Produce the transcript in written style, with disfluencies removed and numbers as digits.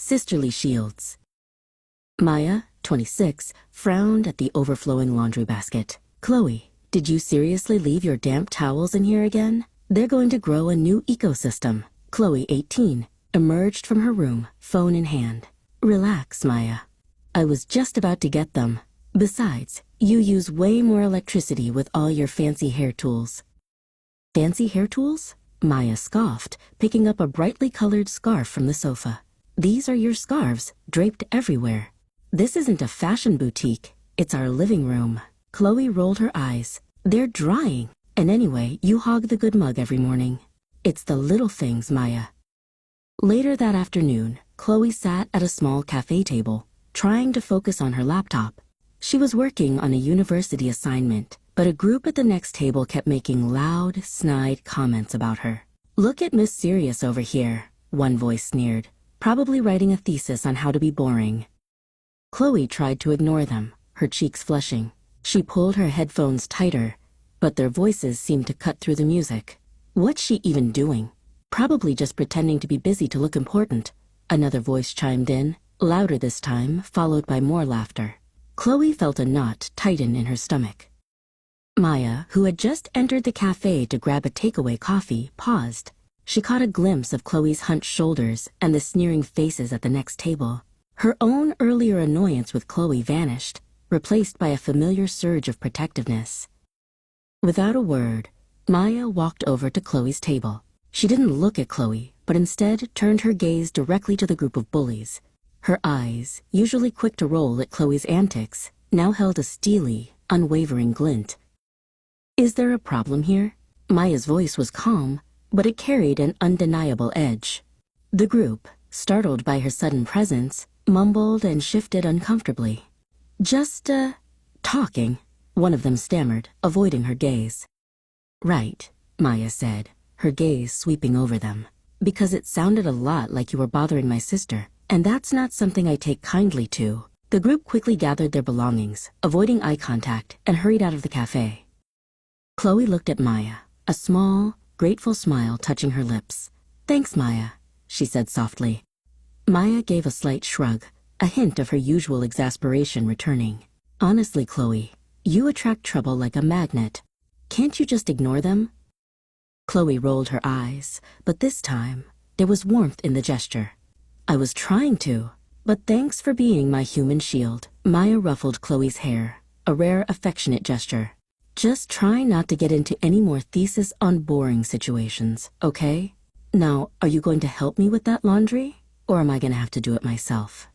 sisterly shields. Maya, 26, frowned at the overflowing laundry basket. Chloe, did you seriously leave your damp towels in here again? They're going to grow a new ecosystem. Chloe, 18, emerged from her room, phone in hand. Relax, Maya. I was just about to get them. Besides, you use way more electricity with all your fancy hair tools. Fancy hair tools? Maya scoffed, picking up a brightly colored scarf from the sofa. These are your scarves, draped everywhere. This isn't a fashion boutique. It's our living room. Chloe rolled her eyes. They're drying. And anyway, you hog the good mug every morning. It's the little things, Maya. Later that afternoon, Chloe sat at a small cafe table, trying to focus on her laptop. She was working on a university assignment, but a group at the next table kept making loud, snide comments about her. Look at Miss Serious over here, one voice sneered, probably writing a thesis on how to be boring. Chloe tried to ignore them, her cheeks flushing. She pulled her headphones tighter, but their voices seemed to cut through the music. What's she even doing? Probably just pretending to be busy to look important. Another voice chimed in, louder this time, followed by more laughter. Chloe felt a knot tighten in her stomach. Maya, who had just entered the cafe to grab a takeaway coffee, paused. She caught a glimpse of Chloe's hunched shoulders and the sneering faces at the next table. Her own earlier annoyance with Chloe vanished, replaced by a familiar surge of protectiveness. Without a word, Maya walked over to Chloe's table. She didn't look at Chloe, but instead turned her gaze directly to the group of bullies. Her eyes, usually quick to roll at Chloe's antics, now held a steely, unwavering glint. Is there a problem here? Maya's voice was calm, but it carried an undeniable edge. The group, startled by her sudden presence, mumbled and shifted uncomfortably. Just, talking, one of them stammered, avoiding her gaze. Right, Maya said, her gaze sweeping over them. Because it sounded a lot like you were bothering my sister, and that's not something I take kindly to. The group quickly gathered their belongings, avoiding eye contact, and hurried out of the cafe. Chloe looked at Maya, a small, grateful smile touching her lips. Thanks, Maya, she said softly. Maya gave a slight shrug, a hint of her usual exasperation returning. Honestly, Chloe, you attract trouble like a magnet. Can't you just ignore them? Chloe rolled her eyes, but this time, there was warmth in the gesture. I was trying to, but thanks for being my human shield. Maya ruffled Chloe's hair, a rare affectionate gesture. Just try not to get into any more thesis on boring situations, okay? Now, are you going to help me with that laundry, or am I going to have to do it myself?